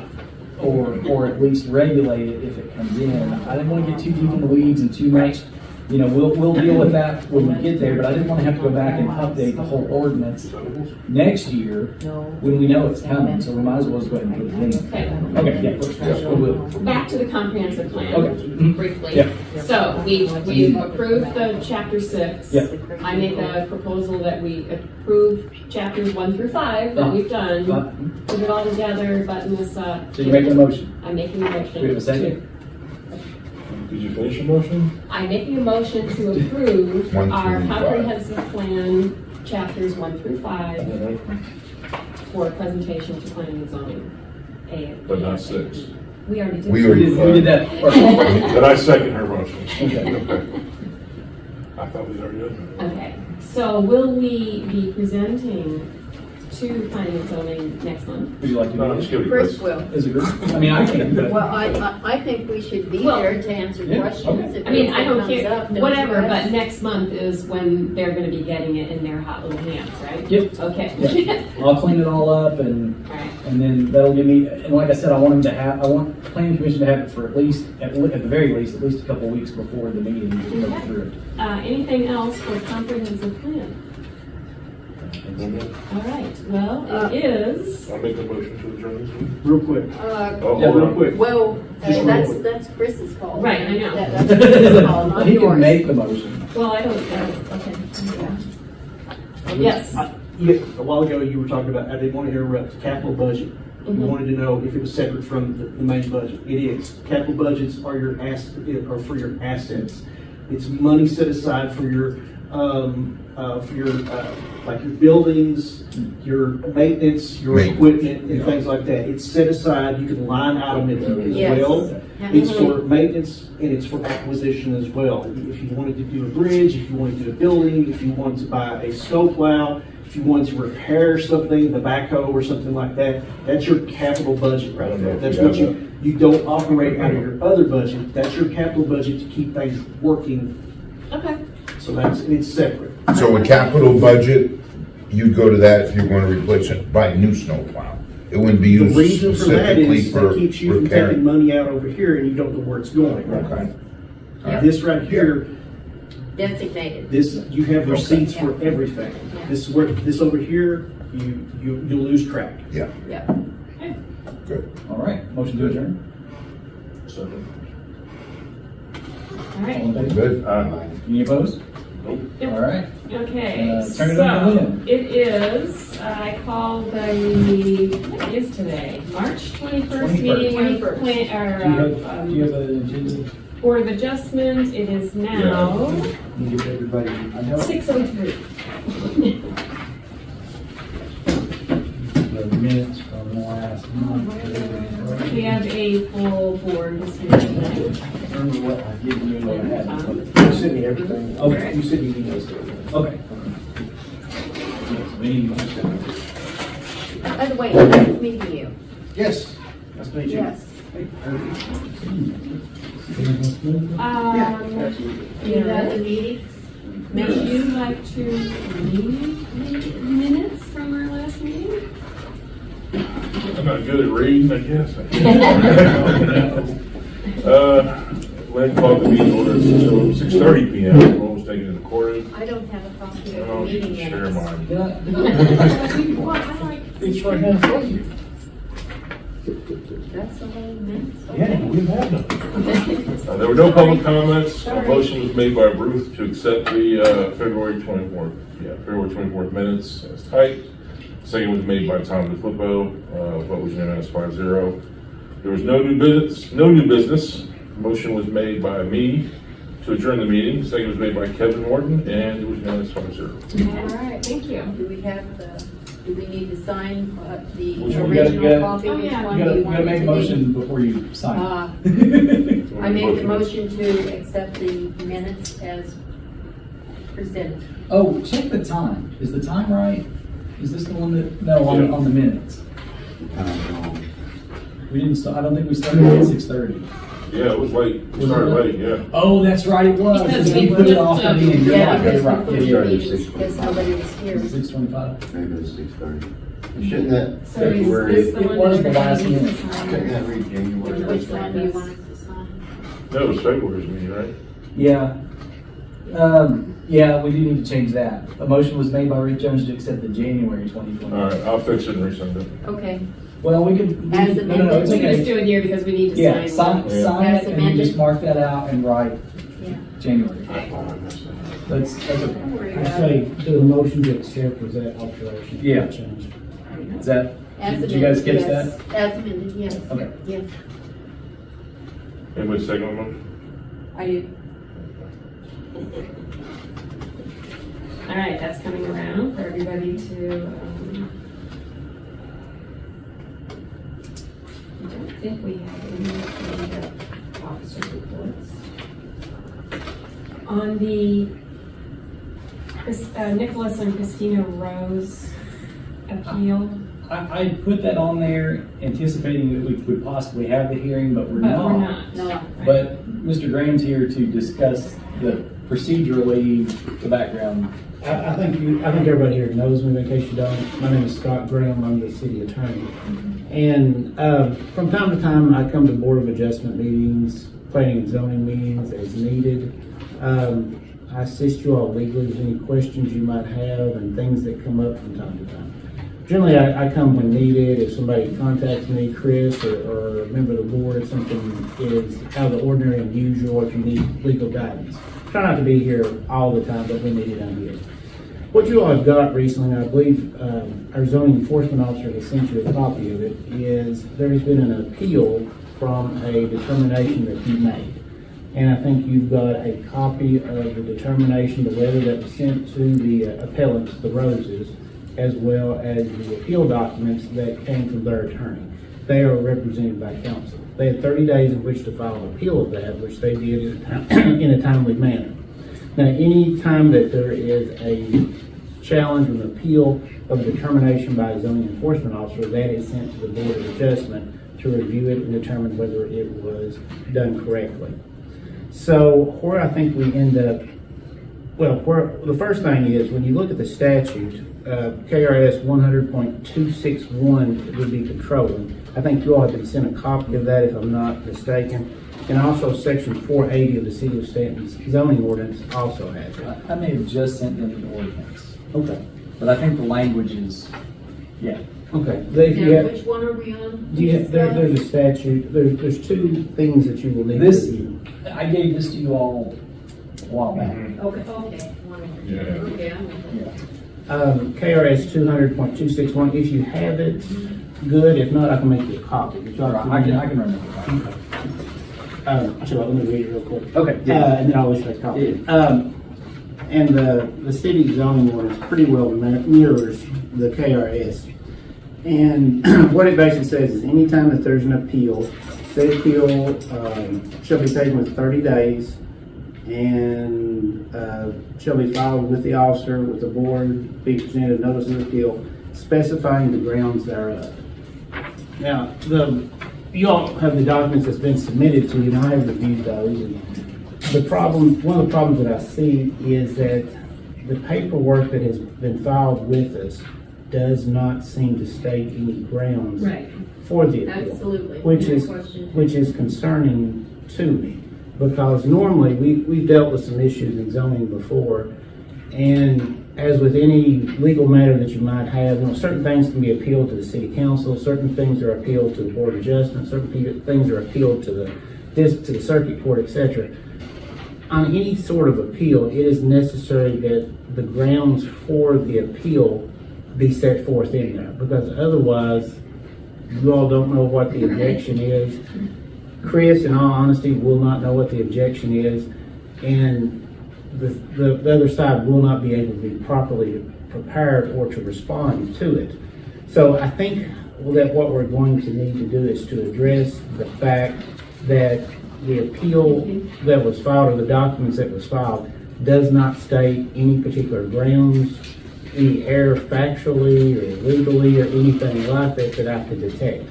or at least regulate it if it comes in. I didn't want to get too deep in the weeds and too much you know, we'll deal with that when we get there, but I didn't want to have to go back and update the whole ordinance next year when we know it's coming, so we might as well just go ahead and put it in. Okay. Okay, yeah, we will. Back to the comprehensive plan. Okay. Briefly. Yeah. So we've approved the chapter 6. Yeah. I make a proposal that we approve chapters 1 through 5 that we've done. Put it all together, button this up. So you're making a motion? I'm making a motion. We have a second? Did you finish your motion? I'm making a motion to approve 1 our through 5. comprehensive plan, chapters 1 through 5, for presentation to planning and zoning. But not 6. We already did. We We did that first. Then I second her motion. Okay. Okay. I thought we'd already done that. Okay, so will we be presenting to planning and zoning next month? Would you like to No, do just it? give it to Chris Chris. will. Is it good? I mean, I can, but. Well, I think we should be Well, there to answer yeah, questions. okay. If I mean, I anything don't comes care, up, don't whatever, you but guys? next month is when they're gonna be getting it in their hot little hands, right? Yep. Okay. Yeah. I'll clean it all up and Alright, then that'll give me, and like I said, I want planning commission to have it for at the very least, at least a couple of weeks before the meeting to go Okay. through it. anything else for comprehensive plan? All right, well, it is, I'll make the motion to adjourn this meeting. Real quick. Oh, Yeah, hold Real on. quick. Well, Just real that's quick. Chris's call. Right, I know. That's Chris's call, not He can yours. make the motion. well, I don't, okay. Yes. Yeah, a while ago, you were talking about, I didn't want to interrupt, the capital budget. You Mhm. wanted to know if it was separate from the main budget. It is. Capital budgets are are for your assets. It's money set aside for your, like your buildings, your maintenance, your Maintenance. equipment, and things like that. It's set aside, you can line item it as Yes. well. It's for maintenance and it's for acquisition as well. If you wanted to do a bridge, if you wanted to do a building, if you wanted to buy a snow plow, if you wanted to repair something, the backhoe or something like that, that's your capital budget right there. That's what you don't operate out of your other budget. That's your capital budget to keep things working. Okay, So it's separate. So a capital budget, you'd go to that if you're going to replace it, buy a new snowplow. It wouldn't be The used reason for that specifically is for that keeps you from taking repairing. money out over here and you don't know where it's going. Okay. This right here, Designated. you have receipts for everything. Yeah. This over here, you lose track. Yeah, Yeah. good. All right, motion to adjourn. Second. all right. All in favor? Good. Any opposed? Nope. All right. Okay, Turn it over to so Lynn. it is, I call what is today? March 21st meeting of 21st. plan, Do you have an agenda? Board of Adjustment. It is now You give everybody, I know. 6:03. The minutes from last month. We have a full board this year tonight. Remember what I gave you, what I had. You sent me everything. Okay. You sent me emails to everything. Okay. We need By the way, nice meeting you. Yes. Nice to meet you. Yes. You got the meeting? Would you like to read the minutes from our last meeting? I'm not good at reading, I guess. Lynn called the meeting order at 6:30 PM. We're almost taken and recorded. I don't have a copy of the Oh, you meeting can share minutes. mine. Well, I like. It's right now in front of you. That's the whole minutes? Yeah, we have none. There were no public comments. A motion was made by Ruth to accept the February 24th minutes as typed. Second was made by Tom DeFlippo. Vote was unanimous 5-0. There was no new business. Motion was made by me to adjourn the meeting. Second was made by Kevin Morton, and it was unanimous 5-0. All right, thank you. Do we need to sign the Which one? You gotta- original copy? Oh, Which yeah. one You do gotta, you you want gotta make it a to be? motion before you sign. I make the motion to accept the minutes as presented. Oh, check the time. Is the time right? Is this the one that, no, on the minutes? We didn't start, I don't think we started at 6:30. Yeah, it was late. We started late, yeah. Oh, that's right, it was. Because We we put it flipped off them. the meeting. You're Yeah, right, because you're right. we Yeah, you're right. because nobody was here. 6:25. Maybe it's 6:30. Shouldn't that So is February, this the It one was that the last everybody minute. needs to sign? shouldn't that read January? Which one do you want us to sign? That was February's meeting, right? Yeah, Yeah, we do need to change that. A motion was made by Rick Jones to accept the January 2020. All right, I'll fix it and resend it. Okay, Well, we could. As No, no, it's We can just okay. do it here because we need to Yeah, sign. sign, Yeah. sign As it and then amended. just mark that out and write yeah. January. That's okay. Don't worry I about say, it. do a motion to accept with that alteration. Yeah. Change. Is that, As did you guys catch amended, that? yes. As amended, yes. Okay. Yes, Anybody second the motion? I do. All right, that's coming around for everybody to, I don't think we have any officer reports. On the Nicholas and Christina Rose appeal, I put that on there anticipating that we would possibly have the hearing, but we're but not. we're not. No. But Mr. Graham's here to discuss the procedurally, the background. I think everybody here knows me, in case you don't. My name is Scott Graham, I'm the city attorney. And from time to time, I come to Board of Adjustment meetings, planning and zoning meetings as needed. I assist you all legally with any questions you might have and things that come up from time to time. Generally, I come when needed. If somebody contacts me, Chris, or a member of the board, if something is out of the ordinary, unusual, if you need legal guidance. Try not to be here all the time, but when needed, I'm here. What you all have got recently, and I believe our zoning enforcement officer has sent you a copy of it, is there has been an appeal from a determination that you made. And I think you've got a copy of the determination, the letter that was sent to the appellants, the Roses, as well as the appeal documents that came from their attorney. They are represented by counsel. They had 30 days in which to file an appeal of that, which they did in a timely manner. Now, any time that there is a challenge or an appeal of a determination by a zoning enforcement officer, that is sent to the Board of Adjustment to review it and determine whether it was done correctly. So where I think we end up, well, where the first thing is, when you look at the statute, KRS 100.261 would be controlling. I think you all have been sent a copy of that, if I'm not mistaken. And also section 480 of the City of Stanton's zoning ordinance also has it. I may have just sent them the ordinance, Okay. but I think the language is, yeah. Okay. If you Now, have- which one are we on? there's a statute, there's two things that you will need to This, review. I gave this to you all a while back. Okay. Yeah. Okay, I'm with you. Yeah. KRS 200.261, if you have it, good. If not, I can make you a copy. Would you All like right, to- I can remember. Actually, let me read it real quick. Okay. And then I'll issue a copy. And the city zoning ordinance pretty well mirrors the KRS. And what it basically says is anytime that there's an appeal, the appeal shall be taken with 30 days and shall be filed with the officer, with the board, be presented notice of appeal, specifying the grounds thereof. Now, you all have the documents that's been submitted to you, and I have reviewed those. And one of the problems that I see is that the paperwork that has been filed with us does not seem to state any grounds Right, for the appeal. absolutely. Which No is, question. which is concerning to me, because normally we've dealt with some issues in zoning before, and as with any legal matter that you might have, certain things can be appealed to the city council, certain things are appealed to the board of adjustment, certain things are appealed to the circuit court, etc. On any sort of appeal, it is necessary that the grounds for the appeal be set forth in there, because otherwise, you all don't know what the objection is. Chris, in all honesty, will not know what the objection is, and the other side will not be able to be properly prepared or to respond to it. So I think that what we're going to need to do is to address the fact that the appeal that was filed, or the documents that was filed, does not state any particular grounds, any error factually or legally or anything like that that I could detect.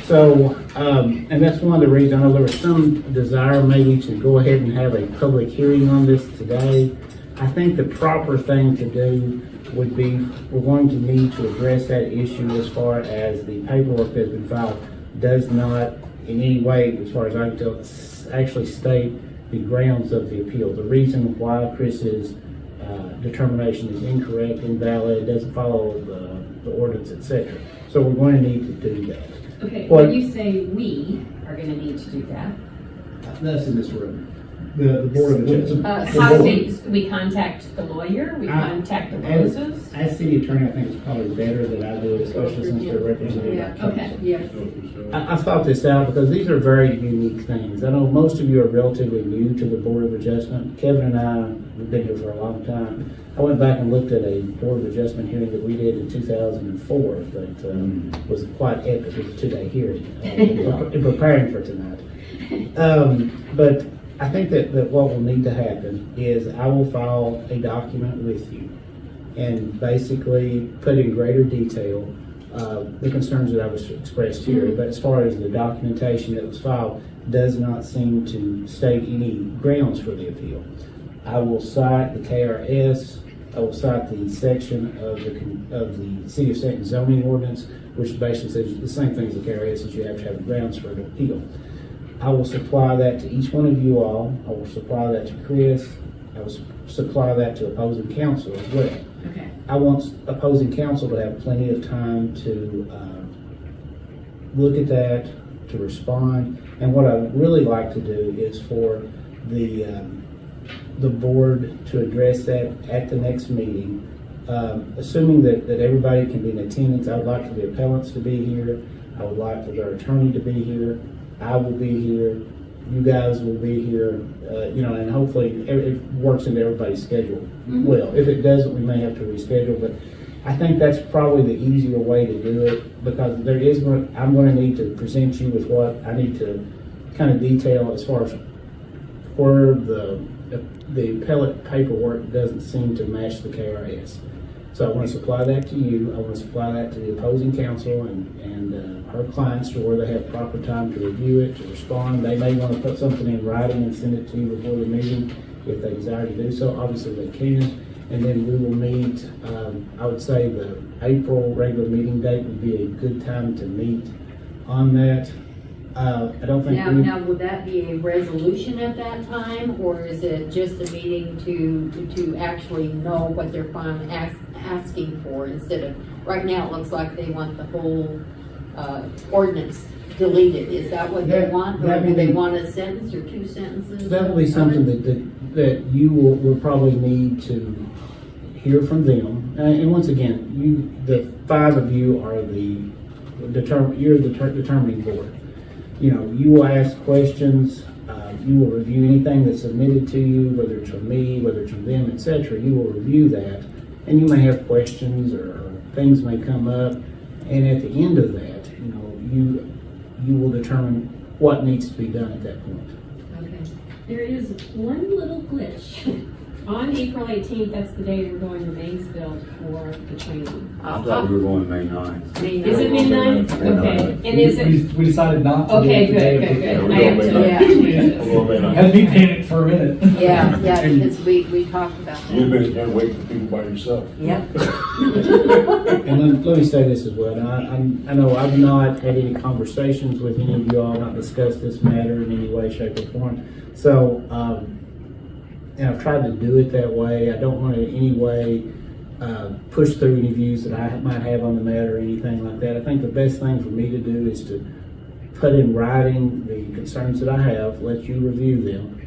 So, and that's one of the reasons, I know there was some desire maybe to go ahead and have a public hearing on this today. I think the proper thing to do would be, we're going to need to address that issue as far as the paperwork that's been filed does not in any way, as far as I can tell, actually state the grounds of the appeal, the reason why Chris's determination is incorrect, invalid, doesn't follow the ordinance, etc. So we're going to need to do that. Okay, What- when you say we are gonna need to do that, That's in this room. The Board of Adjustment. how do we contact the lawyer, we I- contact the as- Roses? As city attorney, I think it's probably better that I do it, especially since they're represented by counsel. Okay. Yeah. I've thought this out because these are very unique things. I know most of you are relatively new to the Board of Adjustment. Kevin and I, we've been here for a long time. I went back and looked at a Board of Adjustment hearing that we did in 2004 that was quite epic. It was a 2-day hearing in preparing for tonight. But I think that what will need to happen is I will file a document with you and basically put in greater detail the concerns that I was expressed here. But as far as the documentation that was filed, does not seem to state any grounds for the appeal. I will cite the KRS. I will cite the section of the City of Stanton zoning ordinance, which basically says the same thing as the KRS, is you have to have grounds for an appeal. I will supply that to each one of you all. I will supply that to Chris. I will supply that to opposing counsel as well. Okay. I want opposing counsel to have plenty of time to look at that, to respond. And what I'd really like to do is for the board to address that at the next meeting. Assuming that everybody can be in attendance, I would like for the appellants to be here. I would like for their attorney to be here. I will be here. You guys will be here. And hopefully it works into everybody's schedule well. If it doesn't, we may have to reschedule, but I think that's probably the easier way to do it because I'm going to need to present you with what I need to kind of detail as far as where the appellate paperwork doesn't seem to match the KRS. So I want to supply that to you. I want to supply that to the opposing counsel and our clients to where they have proper time to review it, to respond. They may want to put something in writing and send it to you before the meeting if they desire to do so. Obviously they can. And then we will meet, I would say the April regular meeting date would be a good time to meet on that. I don't think Now, would that be a resolution at that time, or is it just a meeting to actually know what they're finally asking for instead of, right now it looks like they want the whole ordinance deleted. Is that what they want, or do they want a sentence or 2 sentences? that will be something that you will probably need to hear from them. And once again, the 5 of you are you're the determining board. You will ask questions, you will review anything that's submitted to you, whether it's from me, whether it's from them, etc. You will review that, and you may have questions or things may come up, and at the end of that, you will determine what needs to be done at that point. Okay. There is one little glitch. On April 18th, that's the day we're going to Maysville for the training. I thought we were going May 9th. Is it May 9th? Okay, and is it, We decided not to do okay, it the day good. before. I have to. We'll go May 9th. Had me panicked for a minute. Yeah, because we talked about that. You've been there waiting for people by yourself. Yep. And let me say this as well. Now, I know I've not had any conversations with any of you all, not discussed this matter in any way, shape, or form. So, and I've tried to do it that way. I don't want to in any way push through any views that I might have on the matter or anything like that. I think the best thing for me to do is to put in writing the concerns that I have, let you review them,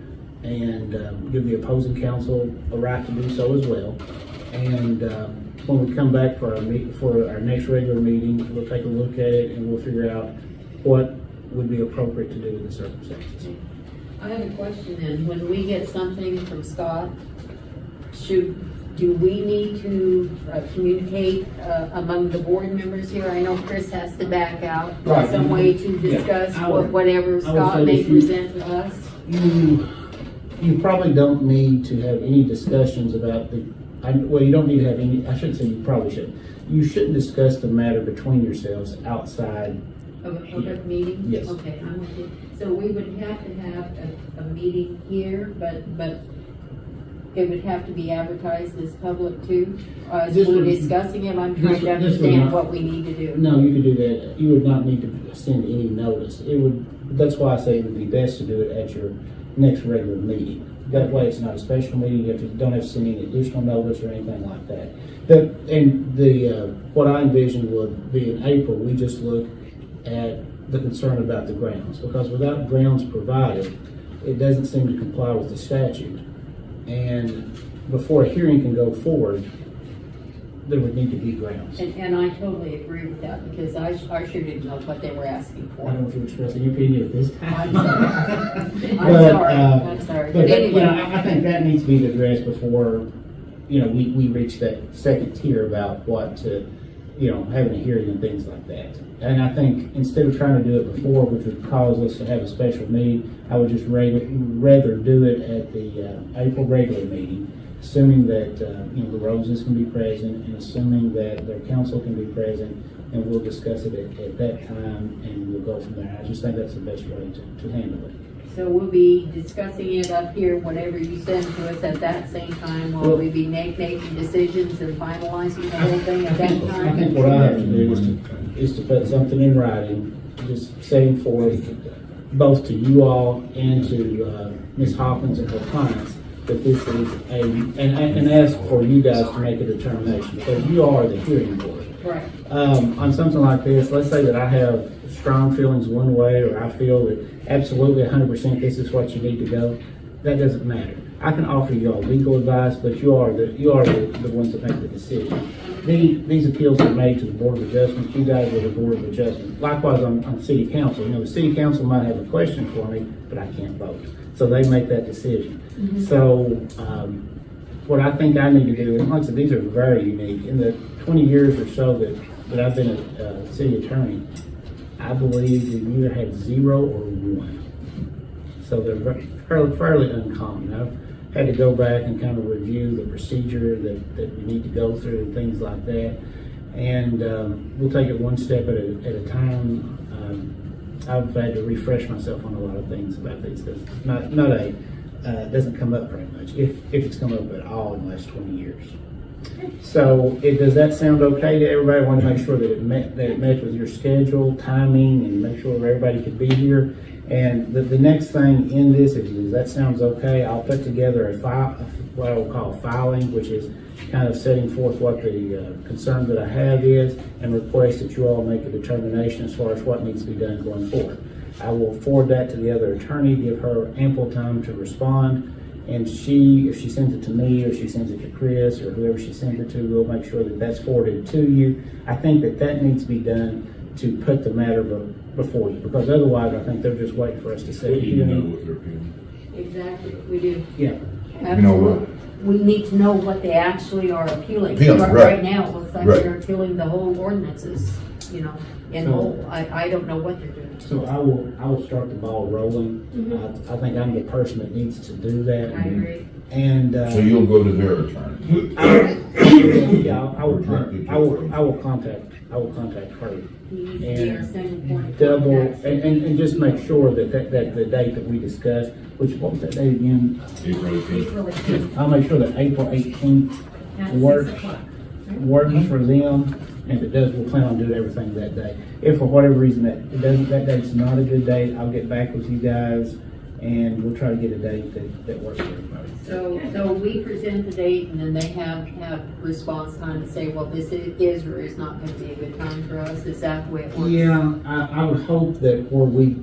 and give the opposing counsel a right to do so as well. And when we come back for our next regular meeting, we'll take a look at it and we'll figure out what would be appropriate to do in the circumstances. I have a question then. When we get something from Scott, do we need to communicate among the board members here? I know Chris has to back out. Right. Some way to discuss whatever Scott may present to us. You probably don't need to have any discussions about you don't need to have any, I shouldn't say you probably shouldn't. You shouldn't discuss the matter between yourselves outside. Of a public meeting? Yes. Okay, I'm with you. So we would have to have a meeting here, but it would have to be advertised as public too? As This we're would- discussing it, I'm trying to this would understand not- what we need to do. No, you could do that. You would not need to send any notice. It would That's why I say it would be best to do it at your next regular meeting. That way, it's not a special meeting, don't have to send any additional notice or anything like that. What I envision would be in April, we just look at the concern about the grounds, because without grounds provided, it doesn't seem to comply with the statute. And before a hearing can go forward, there would need to be grounds. And I totally agree with that, because I sure didn't know what they were asking I for. don't know if you're expressing your opinion at this I'm time. sorry. I'm sorry. But, Anyway. I think that needs to be addressed before, we reach that second tier about what to, having a hearing and things like that. And I think instead of trying to do it before, which would cause us to have a special meeting, I would just rather do it at the April regular meeting, assuming that, the Roses can be present, and assuming that their council can be present, and we'll discuss it at that time, and we'll go from there. I just think that's the best way to handle it. So we'll be discussing it up here, whatever you send to us at that same time. Will we be making decisions and finalizing the whole thing at that I time? think what I have to do is to put something in writing, just setting forth both to you all and to Ms. Hawkins and her clients that this is and ask for you guys to make a determination, because you are the hearing board. Right. On something like this, let's say that I have strong feelings one way, or I feel that absolutely 100% this is what you need to go. That doesn't matter. I can offer you all legal advice, but you are the ones that make the decision. These appeals are made to the Board of Adjustment. You guys are the Board of Adjustment. Likewise on City Council. The City Council might have a question for me, but I can't vote. So they make that decision. Mm-hmm. So what I think I need to do, and like I said, these are very unique. In the 20 years or so that I've been a city attorney, I believe we've either had 0 or 1. So they're fairly uncommon. I've had to go back and kind of review the procedure that we need to go through and things like that. And we'll take it one step at a time. I've had to refresh myself on a lot of things about these, because it doesn't come up very much, if it's come up at all in the last 20 years. So does that sound okay to everybody? I want to make sure that it met with your schedule, timing, and make sure everybody could be here. And the next thing in this is that sounds okay, I'll put together what I will call filing, which is kind of setting forth what the concern that I have is, and request that you all make a determination as far as what needs to be done going forward. I will forward that to the other attorney, give her ample time to respond, and if she sends it to me, or she sends it to Chris, or whoever she sends it to, we'll make sure that that's forwarded to you. I think that needs to be done to put the matter before you, because otherwise I think they're just waiting for us to say. You know what they're doing. Exactly, we do. Yeah. Absolutely. We need to know what they actually are appealing. But right. right now, it looks like Right. they're appealing the whole ordinances, in So- whole. I don't know what they're doing. So I will start the ball rolling. I think I'm the person that needs to do that. I agree. And So you'll go to their attorney? yeah, I will contact her. He needs to be our single point of Double, contact. and just make sure that the date that we discussed, what was that date again? April 18th. April 18th I'll make sure that April 18th at works. 6 o'clock. works for them, and if it does, we'll plan on doing everything that day. If for whatever reason that date's not a good date, I'll get back with you guys, and we'll try to get a date that works for everybody. So we present the date, and then they have response time to say, well, this is or is not going to be a good time for us. Is that the way it works? Yeah, I would hope that where we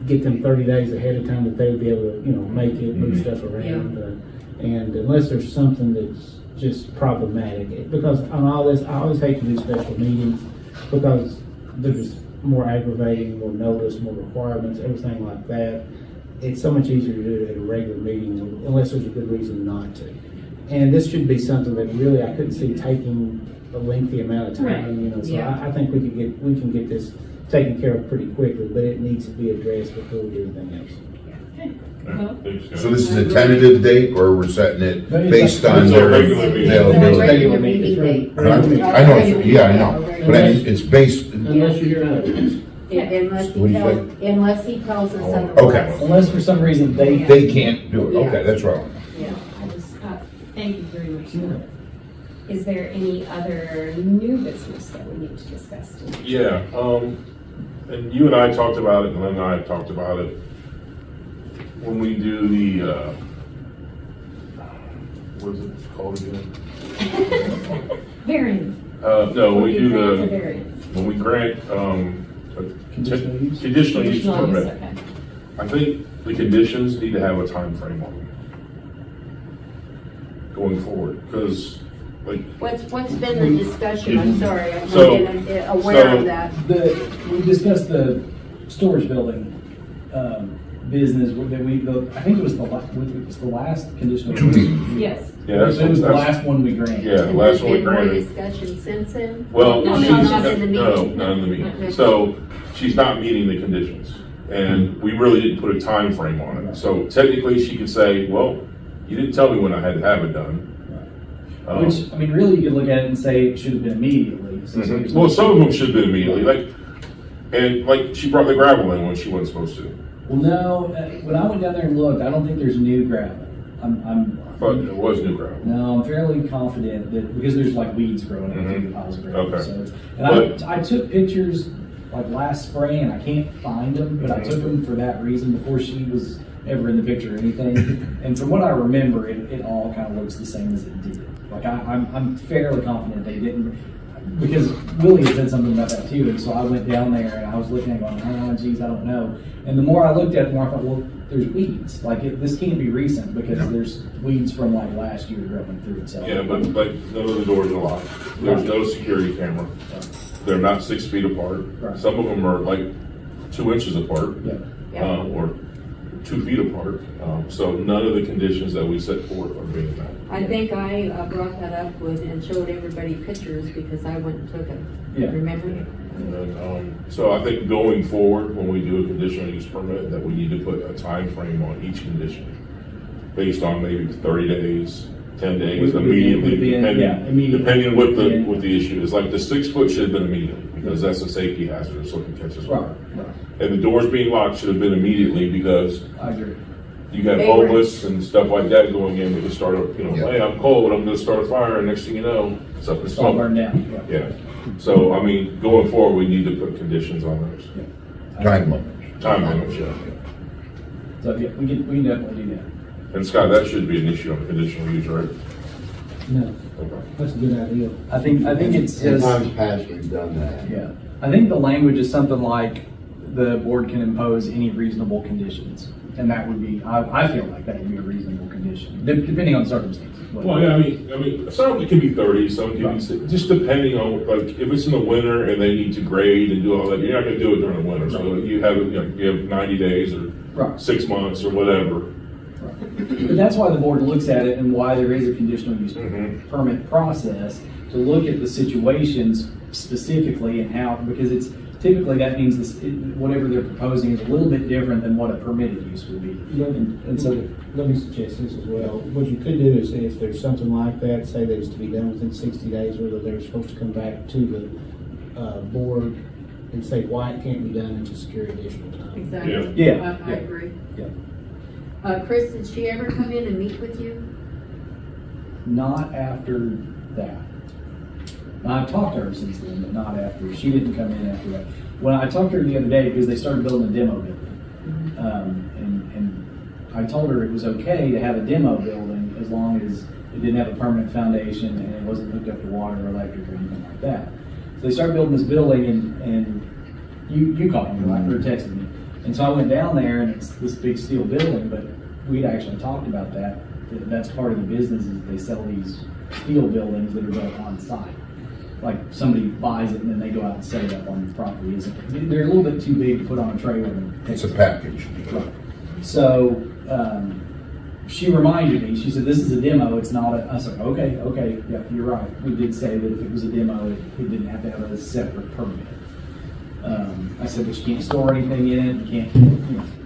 get them 30 days ahead of time, that they would be able to, make it, move stuff around. And unless there's something that's just problematic, because on all this, I always hate to do special meetings because they're just more aggravating, more notice, more requirements, everything like that. It's so much easier to do it at a regular meeting unless there's a good reason not to. And this should be something that really I couldn't see taking a lengthy amount of time, So Yeah. I think we can get this taken care of pretty quickly, but it needs to be addressed before we do anything else. So this is a tentative date, or we're setting it based on It's a their regular meeting. availability? Regular meeting date. I know, I know, but I mean, it's based, Unless you're gonna. Unless he tells us otherwise. okay, Unless for some reason they can't do it, okay, that's right. Yeah. Thank you very much. Is there any other new business that we need to discuss tonight? Yeah, and you and I talked about it, and Lynn and I talked about it, when we do the, what is it called again? Variance. No, when we do Grant a the, variance. when we grant, Conditional use? conditional use Conditional use, permit, okay. I think the conditions need to have a time frame on them going forward, because like, What's been the discussion? I'm sorry, I'm So- not getting aware so- of that. We discussed the storage building, business, I think it was the last conditional use. Yes. yeah, that's, It was the that's, last one we granted. yeah, the And last there's one we been more granted. discussion since then? Well, No, she's, not in the no, meeting. not in the Okay. meeting. So she's not meeting the conditions, and we really didn't put a time frame on it. So technically, she could say, "Well, you didn't tell me when I had to have it done." Which, I mean, really, you could look at it and say it should have been immediately. since Mhm. there's Well, no- some of them should have been immediately, like she brought the gravel in when she wasn't supposed to. Well, no, when I went down there and looked, I don't think there's new gravel. But it was new gravel. No, I'm fairly confident that, because there's like weeds growing up through the piles of gravel. Okay. So it's, and I took pictures like last spring and I can't find them, but I took them for that reason before she was ever in the picture or anything. And from what I remember, it all kind of looks the same as it did. Like I'm fairly confident they didn't, because Willie had said something about that too. And so I went down there and I was looking at it going, oh geez, I don't know. And the more I looked at it, the more I thought, well, there's weeds. Like this can't be recent because there's weeds from like last year growing through it. So Yeah, but like none of the doors are locked. There's no security camera. They're not 6 feet apart. Right. Some of them are like 2 inches apart. yeah. Yeah. Or 2 feet apart. So none of the conditions that we set forth are being met. I think I brought that up and showed everybody pictures because I went and took them. Yeah. Remember? And then, so I think going forward, when we do a conditional use permit, that we need to put a time frame on each condition based on maybe 30 days, 10 days, immediately, depending on what the issue is. Like the 6 foot should have been immediately because that's a safety hazard, so it can catch us. Right, right. And the doors being locked should have been immediately because I agree. you got homeless and stuff like that going in. We can start up, hey, I'm cold, I'm gonna start a fire, and next thing you know, it's up in It's all smoke. burned down. Yeah. So, I mean, going forward, we need to put conditions on those. Time limits. Time limits, yeah. So yeah, we can definitely do that. And Scott, that should be an issue on conditional use, right? No, Okay. that's a good idea. I think it In says, times past, we've done that. yeah. I think the language is something like the board can impose any reasonable conditions. And that would be, I feel like that would be a reasonable condition, depending on circumstances. Well, yeah, I mean, some it can be 30, some can be 60, just depending on, like, if it's in the winter and they need to grade and do all that, you're not gonna do it during the winter. So you have 90 days or Right. 6 months or whatever. But that's why the board looks at it and why there is a conditional use Mhm. permit process, to look at the situations specifically and how, because it's typically that means whatever they're proposing is a little bit different than what a permitted use would be. And so, let me suggest this as well. What you could do is say if there's something like that, say that it's to be done within 60 days, whether they're supposed to come back to the board and say why it can't be done and to secure additional time. Exactly. Yeah. I agree. Yeah. Chris, did she ever come in and meet with you? Not after that. I've talked to her since then, but not after. She didn't come in after that. When I talked to her the other day, because they started building a demo building, and I told her it was okay to have a demo building as long as it didn't have a permanent foundation and it wasn't hooked up to water or electric or anything like that. So they started building this building, and you called me, right, or texted me, and so I went down there, and it's this big steel building, but we'd actually talked about that. That's part of the business is they sell these steel buildings that are built on site. Like somebody buys it and then they go out and set it up on the property. They're a little bit too big to put on a trailer. And It's a package. Right. So she reminded me. She said, "This is a demo. It's not a." I was like, "Okay, yeah, you're right. We did say that if it was a demo, it didn't have to have a separate permit." I said, "But you can't store anything in it. You can't,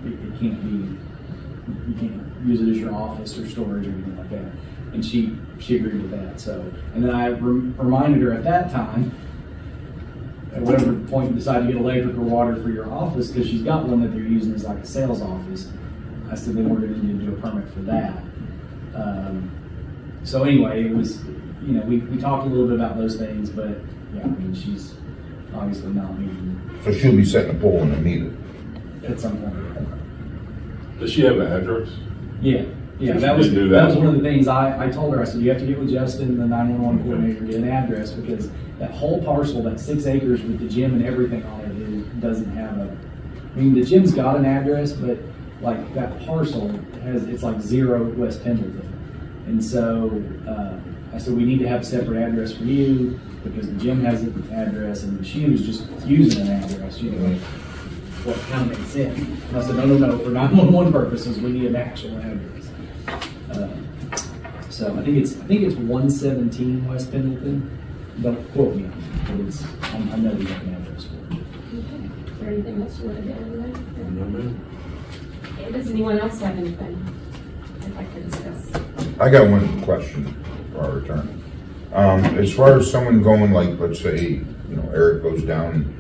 it can't be. You can't use it as your office or storage or anything like that." And she agreed with that. So, and then I reminded her at that time, at whatever point you decide to get electric or water for your office, because she's got one that they're using as like a sales office. I said they weren't going to need to do a permit for that. So anyway, it was, we talked a little bit about those things, but yeah, I mean, she's obviously not meeting So she'll be setting a pole in a meter. at some point. Does she have an address? Yeah, yeah, So she that was, did do that that. was one of the things I told her, I said, you have to get with Justin, the 911 coordinator, get an address, because that whole parcel, that 6 acres with the gym and everything on it, doesn't have a, I mean, the gym's got an address, but like that parcel it's like 0 West Pendleton. And so, I said, we need to have a separate address for you, because the gym has an address, and she was just using an address, you know, what kind of makes sense. And I said, no, for 911 purposes, we need an actual address. So I think it's 117 West Pendleton. Don't quote me on it, but it's, I know we have an address for it. Okay. Is there anything else you want to get into that? No, ma'am. Does anyone else have anything they'd like to discuss? I got one question for our attorney. As far as someone going, like, let's say, you know, Eric goes down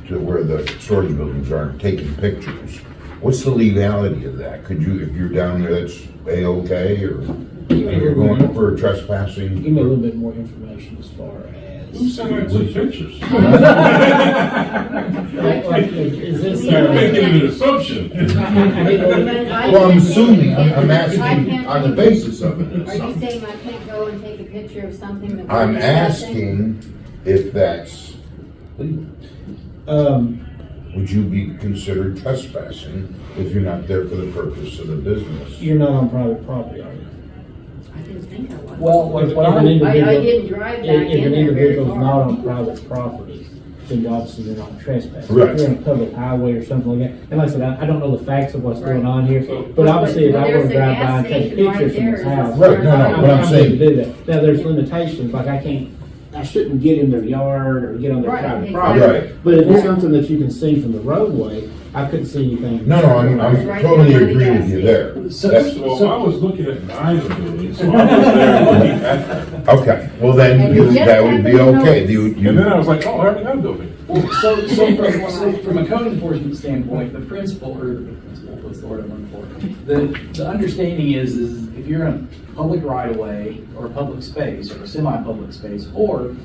to where the storage buildings are and taking pictures, what's the legality of that? Could you, if you're down there, that's A-okay, or you're going for trespassing? Give me a little bit more information as far Who as. sent out some pictures? Is this, You're making an assumption. Well, I'm assuming, I'm asking on the basis of it. Are you saying I can't go and take a picture of something that? we're I'm discussing? asking if that's legal. Would you be considered trespassing if you're not there for the purpose of the business? you're not on private property, are you? I didn't think I was. Well, what If I, an individual- I didn't drive back If in an there very individual's not far. on private property, then obviously they're not trespassing. Right. If you're on a public highway or something like that, and like I said, I don't know the facts of what's going Right. on here, So- but obviously if I were There's to a drive gas by and take station right pictures from his there. house. Right, no, what I'm good saying, to do that. Now, there's limitations, like I shouldn't get in their yard or get on their Right, private exactly. property. Right. But if it's something that you can see from the roadway, I couldn't see anything. No, I'm Right totally there by the agree with gas you there. so, That's- Well, I was looking at 9 of them, so I was there looking at them. Okay, well then, And you just that would be have to okay. notice. And then I was like, oh, I already have building. so from a code enforcement standpoint, the principle, what's the word I'm looking for? The understanding is if you're in a public right of way or a public space or a semi-public space, or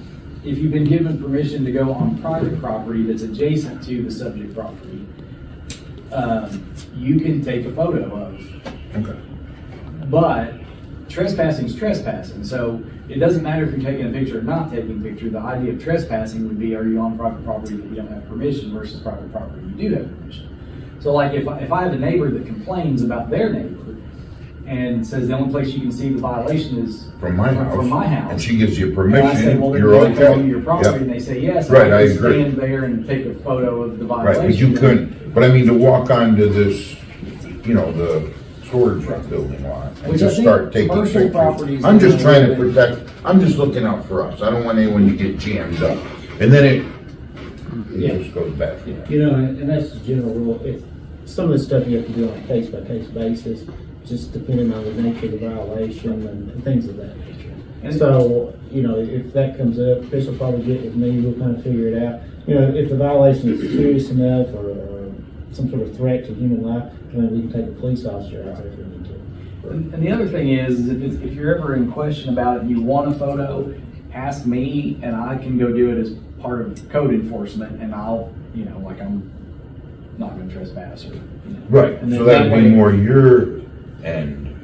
if you've been given permission to go on private property that's adjacent to the subject property, you can take a photo of. Okay. But trespassing is trespassing, so it doesn't matter if you're taking a picture or not taking a picture. The idea of trespassing would be, are you on private property that you don't have permission versus private property you do have permission. So like if I have a neighbor that complains about their neighbor and says the only place you can see the violation is From my house. From my house. And she gives you And I say, permission, well, then you're you have to go okay. to your property, Yep. and they say yes. Right, I can agree. Stand there and take a photo of the Right, violation. but you couldn't, but I mean, to walk onto this, you know, the storage building lot and Which I just think start taking commercial pictures. properties I'm just are trying to really- protect, I'm just looking out for us. I don't want anyone to get jammed up. And then it just goes back. You know, and that's the general rule. If some of this stuff you have to do on a case-by-case basis, just depending on the nature of the violation and things of that nature. And- So, you know, if that comes up, Chris will probably get with me, we'll kind of figure it out. You know, if the violation is serious enough or some sort of threat to human life, then we can take a police officer out there if we need to. And the other thing is, if you're ever in question about it and you want a photo, ask me and I can go do it as part of code enforcement, and I'll, you know, like I'm not gonna trespass or, you know. Right, And then so that'd that be way- more your end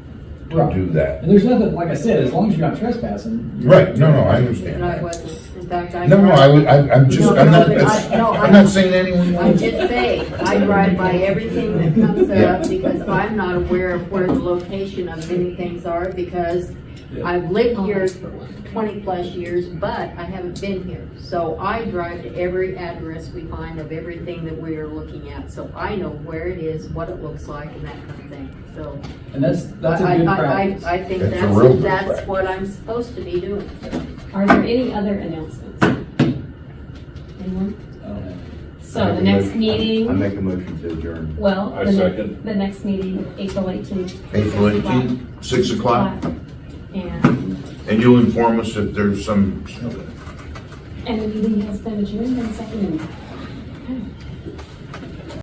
to Right. do that. And there's nothing, like I said, as long as you're not trespassing. you're- Right, no, I understand No, it that. wasn't. In fact, I. No, I'm just, No, I'm not, no, I'm not saying anyone. I'm just saying, I drive by everything that comes up because I'm not aware of where the location of many things are because I've lived here 20-plus years, but I haven't been here. So I drive to every address we find of everything that we are looking at. So I know where it is, what it looks like, and that kind of thing. So And that's a good practice. I think That's a real good that's practice. what I'm supposed to be doing. Are there any other announcements? Anyone? I don't know. So the next meeting, I make a motion to adjourn. well, I second. the next meeting, April 18th. April 18th, 6 o'clock, And and you'll inform us if there's some, the meeting has been adjourned and seconded. Okay.